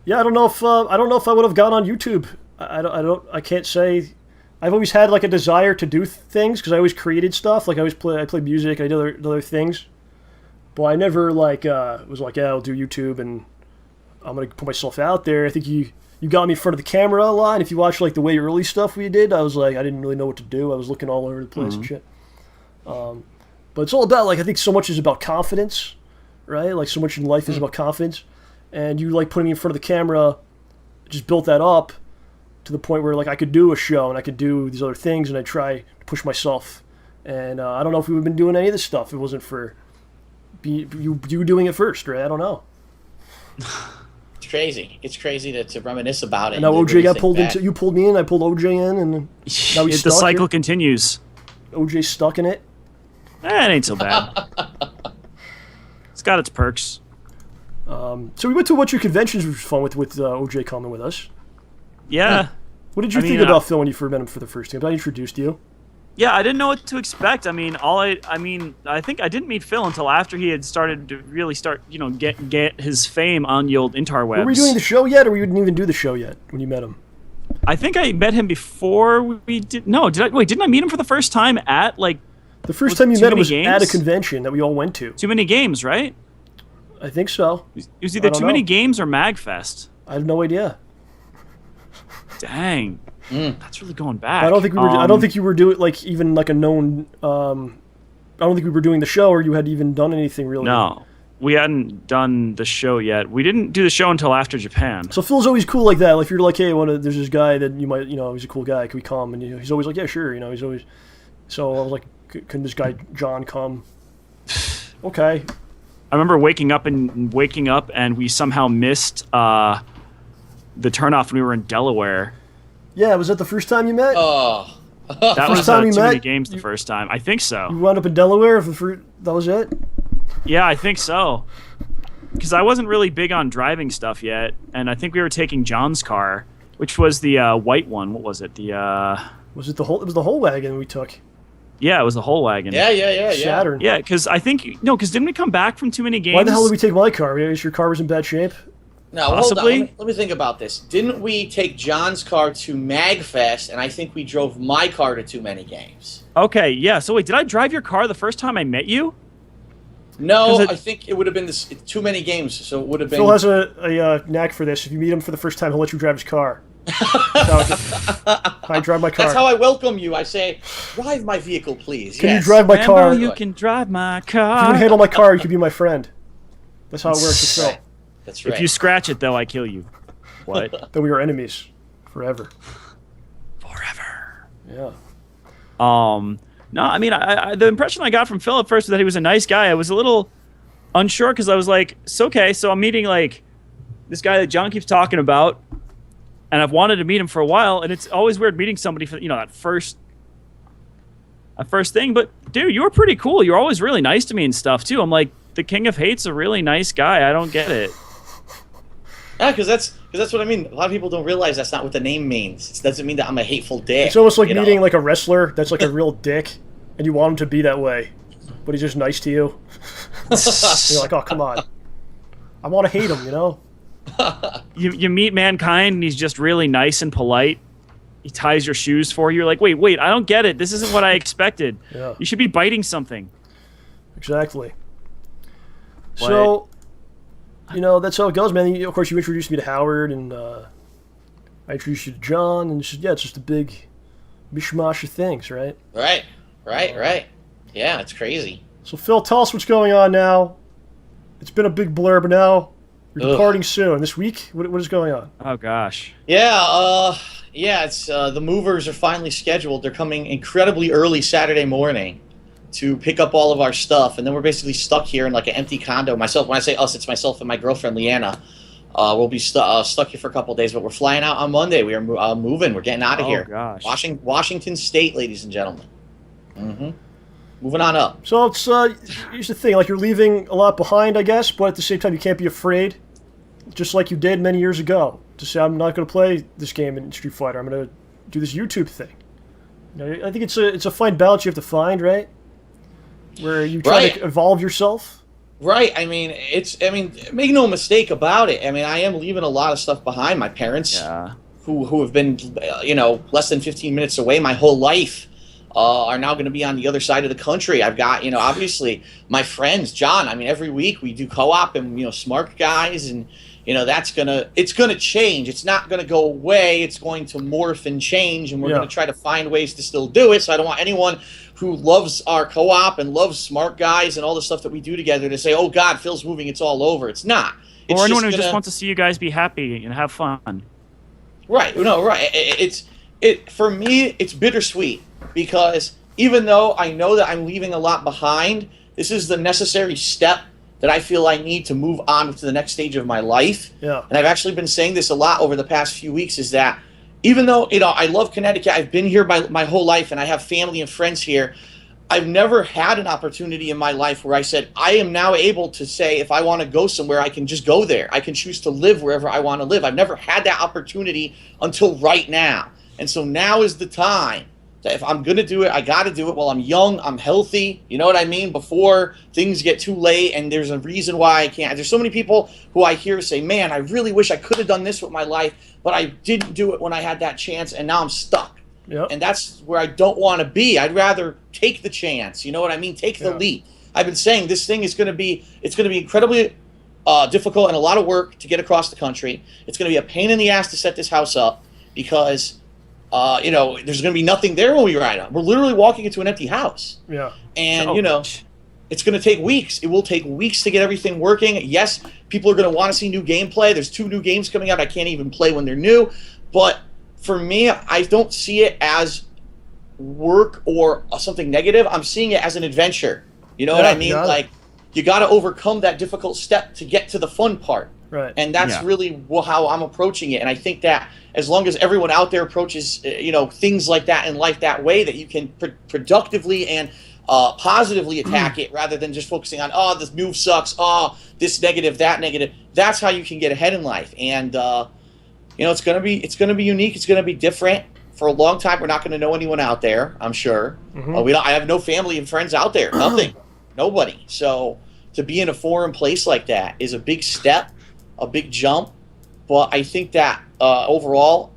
Yeah, I don't know if I would have gone on YouTube. I can't say. I've always had like a desire to do things because I always created stuff. Like I play music. I did other things, but I never was like, yeah, I'll do YouTube and I'm gonna put myself out there. I think you got me in front of the camera a lot. And if you watch like the way early stuff we did, I was like, I didn't really know what to do. I was looking all over the place and shit. But it's all about like, I think so much is about confidence, right? Like so much in life is about confidence. And you like putting me in front of the camera, just built that up to the point where like I could do a show and I could do these other things, and I try to push myself. And I don't know if we would have been doing any of this stuff if it wasn't for you doing it first, right? I don't know. It's crazy. It's crazy to reminisce about it. And now OJ got pulled into. You pulled me in. I pulled OJ in, and now he's the stuck cycle here. continues. OJ's stuck in it. It ain't so bad. It's got its perks. So we went to a bunch of conventions, which was fun with OJ coming with us. Yeah. What did you think about Phil when you first met him for the first time? I introduced you. Yeah, I didn't know what to expect. I mean, I think I didn't meet Phil until after he had started to really get his fame on the old interwebs. Were we doing the show yet, or we didn't even do the show yet when you met him? I think I met him before we did. No, didn't I meet him for the first time at like? The first time you met him was games? at a convention that we all went to. Too Many Games, right? I think so. It was either Too Many Games or MagFest. I have no idea. Dang, that's really going back. I don't think we were. I don't think you were doing like even like a known. I don't think we were doing the show, or you had even done anything really. No, we hadn't done the show yet. We didn't do the show until after Japan. So Phil's always cool like that. Like if you're like, hey, there's this guy that you might, he's a cool guy. Can we come? And he's always like, yeah, sure. He's always. So I was like, can this guy John come? Okay. I remember waking up and we somehow missed the turnoff when we were in Delaware. Yeah, was that the first time you met? Oh. That was time you Too met? Many Games the first time. I think so. You wound up in Delaware. That was it. Yeah, I think so. Because I wasn't really big on driving stuff yet, and I think we were taking John's car, which was the white one. What was it? Was it the whole? It was the whole wagon we took. Yeah, it was the whole wagon. Yeah. Saturn. Yeah, because I think because didn't we come back from Too Many Games? Why the hell did we take my car? I guess your car was in bad shape. No, possibly. Hold on. Let me think about this. Didn't we take John's car to MagFest, and I think we drove my car to Too Many Games? Okay, yeah. So wait, did I drive your car the first time I met you? No, I think it would have been Too Many Games, so it would have been... Phil has a knack for this. If you meet him for the first time, he'll let you drive his car. I drive my car. That's how I welcome you. I say, drive my vehicle, please. Can you drive my car? You can drive my car. If you can handle my car, you can be my friend. That's how it works with Phil. That's right. If you scratch it, though, I kill you. What? Then we were enemies. Forever. Yeah. No, I mean, I the impression I got from Phil at first was that he was a nice guy. I was a little unsure because I was like, so I'm meeting like this guy that John keeps talking about, and I've wanted to meet him for a while, and it's always weird meeting somebody for that first thing. But dude, you were pretty cool. You were always really nice to me and stuff too. I'm like, the King of Hate's a really nice guy. I don't get it. Yeah, because that's what I mean. A lot of people don't realize that's not what the name means. It doesn't mean that I'm a hateful dick. It's almost like meeting know? like a wrestler that's like a real dick, and you want him to be that way, but he's just nice to you. You're like, oh, come on. I want to hate him, you know? You meet Mankind, and he's just really nice and polite. He ties your shoes for you. You're like, wait, I don't get it. This isn't what I expected. Yeah. You should be biting something. Exactly. So, you know, that's how it goes, man. Of course, you introduced me to Howard, and I introduced you to John, and it's just a big mishmash of things, right? Right. Yeah, it's crazy. So, Phil, tell us what's going on now. It's been a big blur, but now you're departing soon. This week, what is going on? Oh, gosh. Yeah, it's the movers are finally scheduled. They're coming incredibly early Saturday morning to pick up all of our stuff, and then we're basically stuck here in like an empty condo. Myself, when I say us, it's myself and my girlfriend Leanna. We'll be stuck here for a couple of days, but we're flying out on Monday. We are moving. We're getting out of here. Gosh. Washington State, ladies and gentlemen. Mm-hmm. Moving on up. So it's here's the thing, like you're leaving a lot behind, I guess, but at the same time you can't be afraid, just like you did many years ago, to say I'm not going to play this game in Street Fighter. I'm going to do this YouTube thing. You know, I think it's a fine balance you have to find, right? Where you try to evolve yourself. Right. I mean, make no mistake about it. I mean, I am leaving a lot of stuff behind. My parents, who have been, less than 15 minutes away my whole life, are now going to be on the other side of the country. I've got, obviously my friends, John. I mean, every week we do co-op and, smart guys, and it's gonna change. It's not gonna go away. It's going to morph and change, and we're gonna try to find ways to still do it. So I don't want anyone who loves our co-op and loves smart guys and all the stuff that we do together to say, "Oh God, Phil's moving. It's all over." It's not. It's or anyone who just wants to see you guys be happy and have fun. Right. No. Right. For me, it's bittersweet, because even though I know that I'm leaving a lot behind, this is the necessary step that I feel I need to move on to the next stage of my life. Yeah. And I've actually been saying this a lot over the past few weeks, is that even though, I love Connecticut, I've been here my whole life, and I have family and friends here, I've never had an opportunity in my life where I said, I am now able to say, if I want to go somewhere, I can just go there. I can choose to live wherever I want to live. I've never had that opportunity until right now. And so now is the time that if I'm going to do it, I got to do it while I'm young, I'm healthy, you know what I mean, before things get too late and there's a reason why I can't. There's so many people who I hear say, man, I really wish I could have done this with my life, but I didn't do it when I had that chance, and now I'm stuck. Yep. And that's where I don't want to be. I'd rather take the chance, you know what I mean, take the leap. I've been saying this thing is going to be incredibly difficult and a lot of work to get across the country. It's going to be a pain in the ass to set this house up, because there's going to be nothing there when we ride on. We're literally walking into an empty house. Yeah. And, it's going to take weeks. It will take weeks to get everything working. Yes, people are going to want to see new gameplay. There's 2 new games coming out I can't even play when they're new. But for me, I don't see it as work or something negative. I'm seeing it as an adventure. You know what I mean? Like, you got to overcome that difficult step to get to the fun part. Right. And that's really how I'm approaching it. And I think that as long as everyone out there approaches, things like that in life that way, that you can productively and positively attack it, rather than just focusing on, oh, this move sucks, oh, this negative, that negative. That's how you can get ahead in life. And it's gonna be unique. It's gonna be different. For a long time, we're not gonna know anyone out there, I'm sure. Mm-hmm. I have no family and friends out there. Nothing. Nobody. So to be in a foreign place like that is a big step, a big jump. But I think that overall,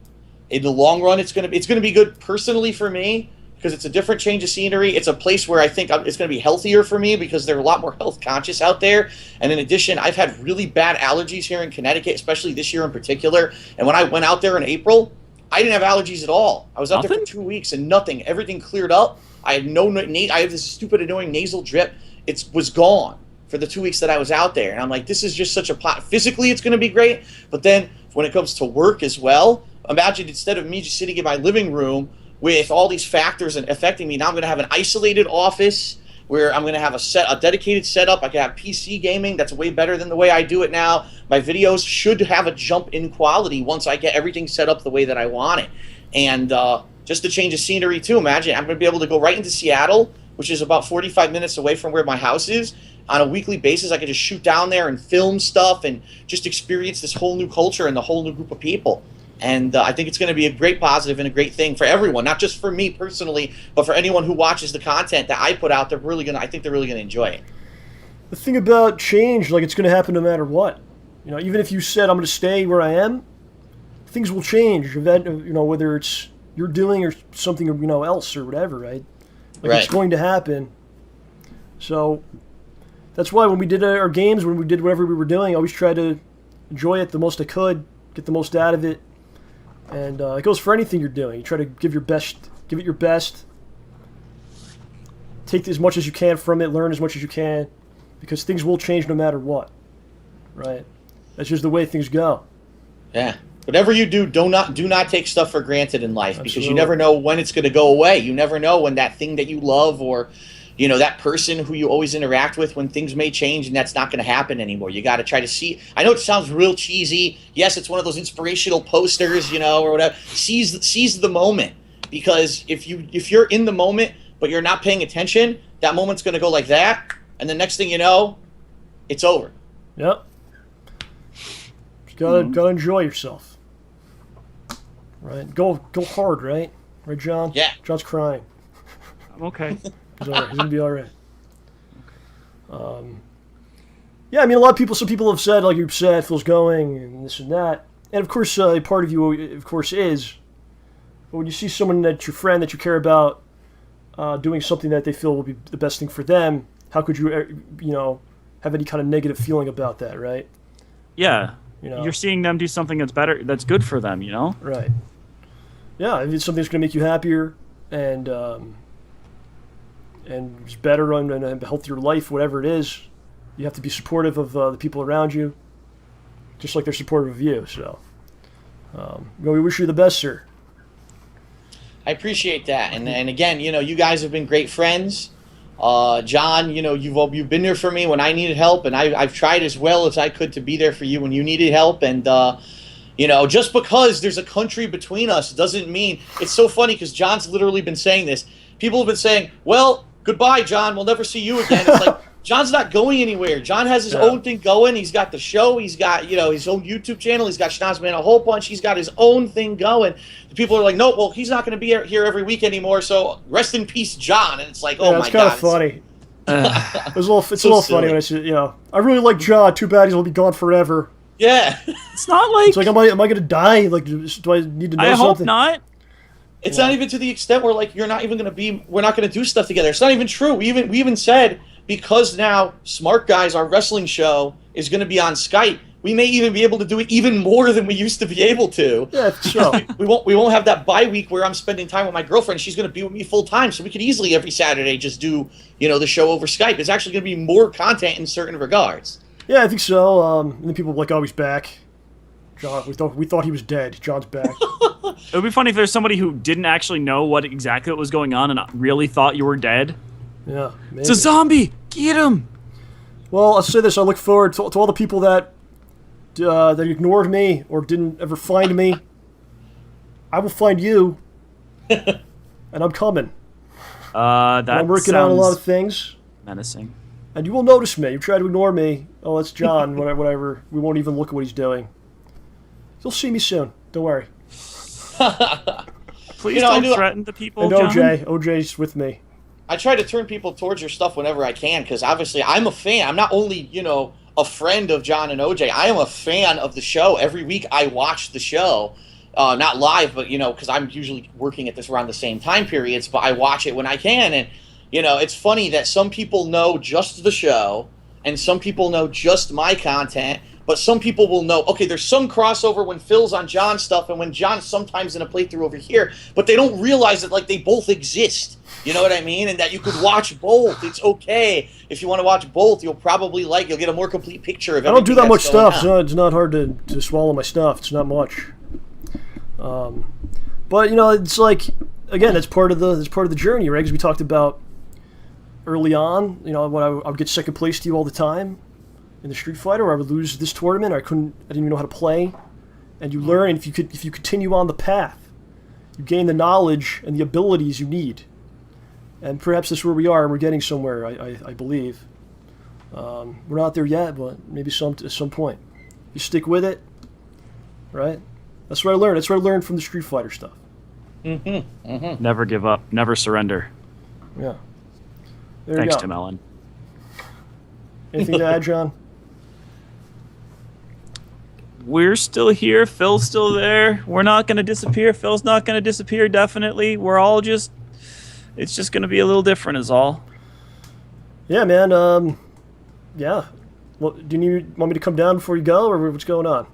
in the long run, it's gonna be good personally for me, because it's a different change of scenery. It's a place where I think it's going to be healthier for me, because they're a lot more health conscious out there. And in addition, I've had really bad allergies here in Connecticut, especially this year in particular. And when I went out there in April, I didn't have allergies at all. I was out there for 2 weeks and nothing. Everything cleared up. I had I have this stupid annoying nasal drip. It was gone for the 2 weeks that I was out there. And I'm like, this is just such a pot. Physically, it's going to be great. But then when it comes to work as well, imagine instead of me just sitting in my living room with all these factors and affecting me, now I'm going to have an isolated office where I'm going to have a dedicated setup. I can have PC gaming. That's way better than the way I do it now. My videos should have a jump in quality once I get everything set up the way that I want it. And just to change the scenery too, imagine I'm going to be able to go right into Seattle which is about 45 minutes away from where my house is, on a weekly basis. I could just shoot down there and film stuff and just experience this whole new culture and the whole new group of people. And I think it's going to be a great positive and a great thing for everyone, not just for me personally, but for anyone who watches the content that I put out. I think they're really going to enjoy it. The thing about change, like, it's going to happen no matter what. You know, even if you said I'm going to stay where I am, things will change. You know, whether it's you're doing or something, you know, else or whatever, right? Like, Right. It's going to happen. So that's why when we did our games, when we did whatever we were doing, I always tried to enjoy it the most I could, get the most out of it. And it goes for anything you're doing. You try to give it your best. Take as much as you can from it, learn as much as you can, because things will change no matter what, right? That's just the way things go. Yeah. Whatever you do, do not take stuff for granted in life, because you Absolutely. never know when it's going to go away. You never know when that thing that you love, or you know, that person who you always interact with, when things may change and that's not going to happen anymore. You got to try to see. I know it sounds real cheesy. Yes, it's one of those inspirational posters, you know, or whatever. Seize the moment, because if you're in the moment but you're not paying attention, that moment's going to go like that, and the next thing you know, it's over. Yep. Just gotta enjoy yourself. Right. Go hard, right? Right, John? Yeah. John's crying. I'm okay. He's all right. He's gonna be all right. Yeah, I mean, a lot of people. Some people have said, like you said, Phil's going and this and that, and of course, a part of you, of course, is. But when you see someone that's your friend that you care about doing something that they feel will be the best thing for them, how could you, you know, have any kind of negative feeling about that, right? Yeah. You know. You're seeing them do something that's better, that's good for them, you know? Right. Yeah, if it's something that's going to make you happier and just better and a healthier life, whatever it is, you have to be supportive of the people around you, just like they're supportive of you. So, we wish you the best, sir. I appreciate that, and again, you know, you guys have been great friends. John, you know, you've been there for me when I needed help, and I've tried as well as I could to be there for you when you needed help. And you know, just because there's a country between us doesn't mean. It's so funny because John's literally been saying this. People have been saying, "Well, goodbye, John. We'll never see you again." It's like John's not going anywhere. John has his own thing going. He's got the show. He's got, you know, his own YouTube channel. He's got Schnozman a whole bunch. He's got his own thing going. The people are like, "No, well, he's not going to be here every week anymore. So rest in peace, John." And it's like, oh Yeah, my it's kind god, of funny. It's a little So funny silly. when I see, you know, I really like John. Too bad he'll be gone forever. Yeah. It's not like, It's like, am I going to die? Like, do I need to know I hope something? not. It's not even to the extent where, like, we're not going to do stuff together. It's not even true. We even said, because now Smart Guys, our wrestling show, is going to be on Skype, we may even be able to do it even more than we used to be able to. Yeah, so. We won't have that bye week where I'm spending time with my girlfriend. She's going to be with me full time, so we could easily every Saturday just do, you know, the show over Skype. It's actually going to be more content in certain regards. Yeah, I think so. And then people were like, "Oh, he's back." John, we thought he was dead. John's back. It would be funny if there's somebody who didn't actually know what exactly was going on and really thought you were dead. Yeah, maybe. It's a zombie! Get him! Well, I'll say this: I look forward to all the people that ignored me or didn't ever find me. I will find you, and I'm coming. That And I'm working sounds on a lot of things, menacing. and you will notice me. You try to ignore me. Oh, that's John. whatever. We won't even look at what he's doing. You'll see me soon. Don't worry. Please You know, I don't do- threaten the people, And John. OJ's with me. I try to turn people towards your stuff whenever I can, because obviously I'm a fan. I'm not only, you know, a friend of John and OJ. I am a fan of the show. Every week I watch the show. Not live, but, you know, because I'm usually working at this around the same time periods, but I watch it when I can. And, you know, it's funny that some people know just the show, and some people know just my content, but some people will know, okay, there's some crossover when Phil's on John's stuff and when John's sometimes in a playthrough over here, but they don't realize that, like, they both exist. You know what I mean? And that you could watch both. It's okay. If you want to watch both, you'll get a more complete picture of I don't do everything that much that's going stuff. on. It's not hard to swallow my stuff. It's not much. But you know, it's like, again, that's part of the journey, right? Because we talked about early on. You know, when I would get second place to you all the time in the Street Fighter, or I would lose this tournament, or I didn't even know how to play. And you learn, and if you continue on the path, you gain the knowledge and the abilities you need And perhaps that's where we are. We're getting somewhere, I believe. We're not there yet, but maybe at some point. You stick with it, right? That's what I learned. That's what I learned from the Street Fighter stuff. Never give up. Never surrender. Yeah. There Thanks, you go. Tim Allen. Anything to add, John? We're still here. Phil's still there. We're not going to disappear. Phil's not going to disappear, definitely. We're all just... It's just going to be a little different is all. Yeah, man. Yeah. Well, do you want me to come down before you go, or what's going on?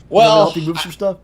Well, help you move some stuff?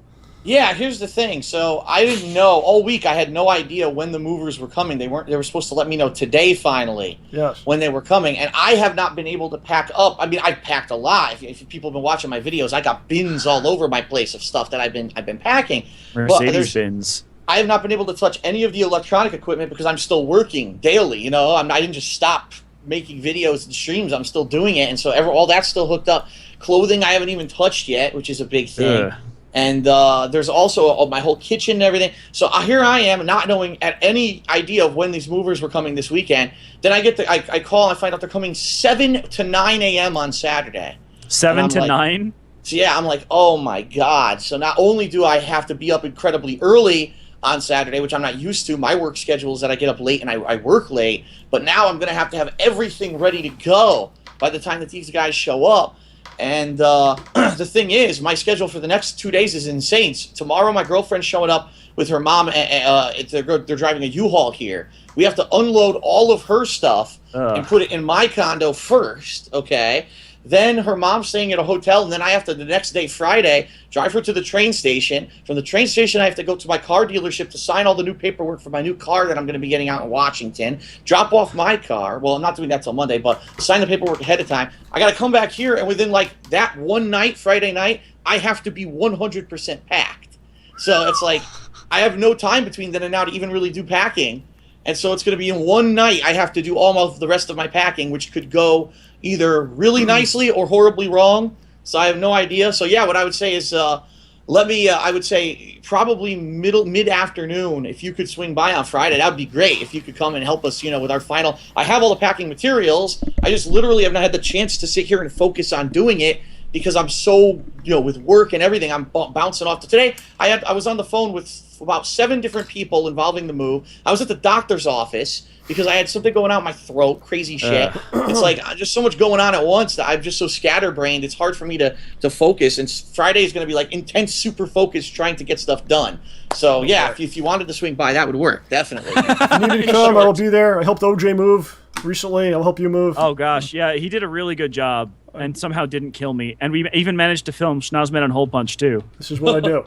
yeah, here's the thing. So I didn't know all week. I had no idea when the movers were coming. They were supposed to let me know today finally. Yes. When they were coming, and I have not been able to pack up. I mean, I packed a lot. If people have been watching my videos, I got bins all over my place of stuff that I've been packing. Mercedes bins. I have not been able to touch any of the electronic equipment because I'm still working daily. You know, I didn't just stop making videos and streams. I'm still doing it, and so all that's still hooked up. Clothing I haven't even touched yet, which is a big thing. And there's also my whole kitchen and everything. So here I am, not knowing at any idea of when these movers were coming this weekend. Then I call and I find out they're coming 7 to 9 a.m. on Saturday. 7 to 9? So yeah, I'm like, oh my God. So not only do I have to be up incredibly early on Saturday, which I'm not used to. My work schedule is that I get up late and I work late. But now I'm going to have everything ready to go by the time that these guys show up. And the thing is, my schedule for the next 2 days is insane. Tomorrow, my girlfriend's showing up with her mom. They're driving a U-Haul here. We have to unload all of her stuff and put it in my condo first, okay? Then her mom's staying at a hotel, and then I have to, the next day, Friday, drive her to the train station. From the train station, I have to go to my car dealership to sign all the new paperwork for my new car that I'm going to be getting out in Washington, drop off my car. Well, I'm not doing that till Monday, but sign the paperwork ahead of time. I got to come back here, and within, like, that one night, Friday night, I have to be 100% packed. So it's like I have no time between then and now to even really do packing. And so it's going to be in one night I have to do all of the rest of my packing, which could go either really nicely or horribly wrong. So I have no idea. So yeah, what I would say is I would say probably mid-afternoon, if you could swing by on Friday, that would be great. If you could come and help us, with our final. I have all the packing materials. I just literally have not had the chance to sit here and focus on doing it because I'm so, with work and everything, I'm bouncing off to today. I was on the phone with about 7 different people involving the move. I was at the doctor's office because I had something going out in my throat, crazy shit. It's like just so much going on at once that I'm just so scatterbrained. It's hard for me to focus. And Friday is going to be like intense, super focused, trying to get stuff done. So yeah, if you wanted to swing by, that would work definitely. If you need to come, I will be there. I helped OJ move recently. I'll help you move. Oh gosh, yeah, he did a really good job and somehow didn't kill me. And we even managed to film Schnauzman and Hole Punch too. This is what I do.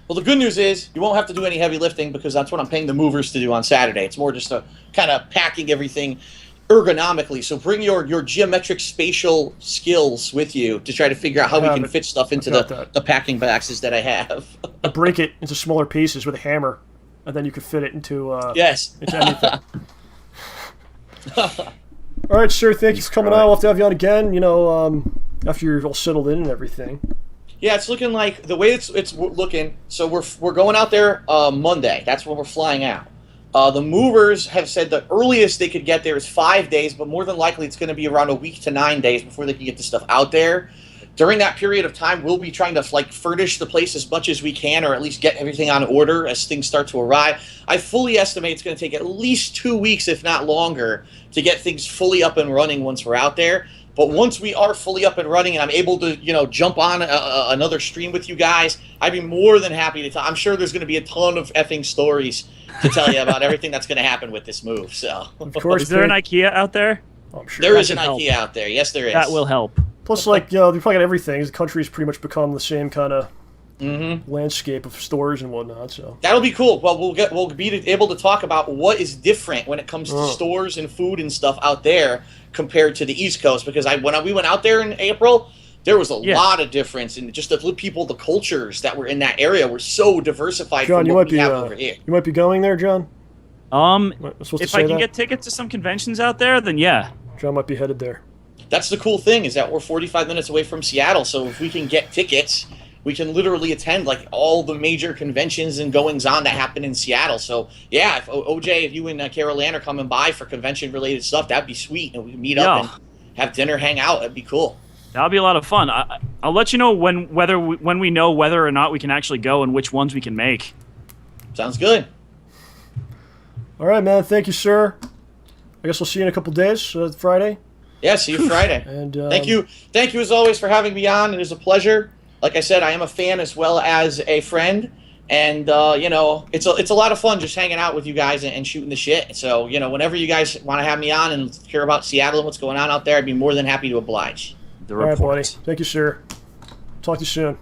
Well, the good news is you won't have to do any heavy lifting because that's what I'm paying the movers to do on Saturday. It's more just a kind of packing everything ergonomically. So bring your geometric spatial skills with you to try to figure out how we can fit stuff into the packing boxes that I have. I break it into smaller pieces with a hammer, and then you can fit it into into anything. All right, sir. Thank you for coming on. We'll have to have you on again. After you're all settled in and everything. Yeah, it's looking like the way it's looking. So we're going out there Monday. That's when we're flying out. The movers have said the earliest they could get there is 5 days, but more than likely it's going to be around a week to 9 days before they can get the stuff out there. During that period of time, we'll be trying to furnish the place as much as we can, or at least get everything on order as things start to arrive. I fully estimate it's going to take at least 2 weeks, if not longer, to get things fully up and running once we're out there. But once we are fully up and running and I'm able to, jump on another stream with you guys, I'd be more than happy to tell. I'm sure there's going to be a ton of effing stories to tell you about everything that's going to happen with this move. So, of course, is there an IKEA out there? Oh, I'm sure there is an IKEA out there. Yes, there is. That will help. Plus, they probably got everything. The country's pretty much become the same kind of landscape of stores and whatnot. So that'll be cool. Well, we'll be able to talk about what is different when it comes to stores and food and stuff out there compared to the East Coast. Because when we went out there in April, there was a lot of difference in just the people, the cultures that were in that area were so diversified. John, from what we have over here. You might be going there, John. If I can get tickets to some conventions out there, then yeah. John might be headed there. That's the cool thing is that we're 45 minutes away from Seattle, so if we can get tickets, we can literally attend like all the major conventions and goings on that happen in Seattle. So yeah, if OJ, if you and Carol Ann are coming by for convention related stuff, that'd be sweet, and we can meet up and have dinner, hang out. That'd be cool. That'll be a lot of fun. I'll let you know when we know whether or not we can actually go and which ones we can make. Sounds good. All right, man. Thank you, sir. I guess I'll see you in a couple days, Friday. Yeah, see you Friday. And thank you as always for having me on. It is a pleasure. Like I said, I am a fan as well as a friend, and you know, it's a lot of fun just hanging out with you guys and shooting the shit. So you know, whenever you guys want to have me on and hear about Seattle and what's going on out there, I'd be more than happy to oblige. The All right, report. buddy. Thank you, sir. Talk to you soon.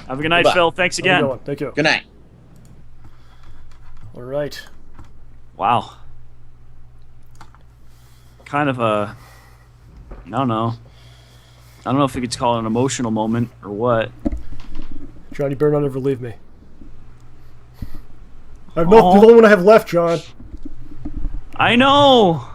Have a good night, Goodbye. Phil. Thanks Have a again. good one. Thank you. Good night. All right. Wow. Kind of a, I don't know. I don't know if we could call it an emotional moment or what. John, you better not ever leave me. I have no. You're the only one I have left, John. I know.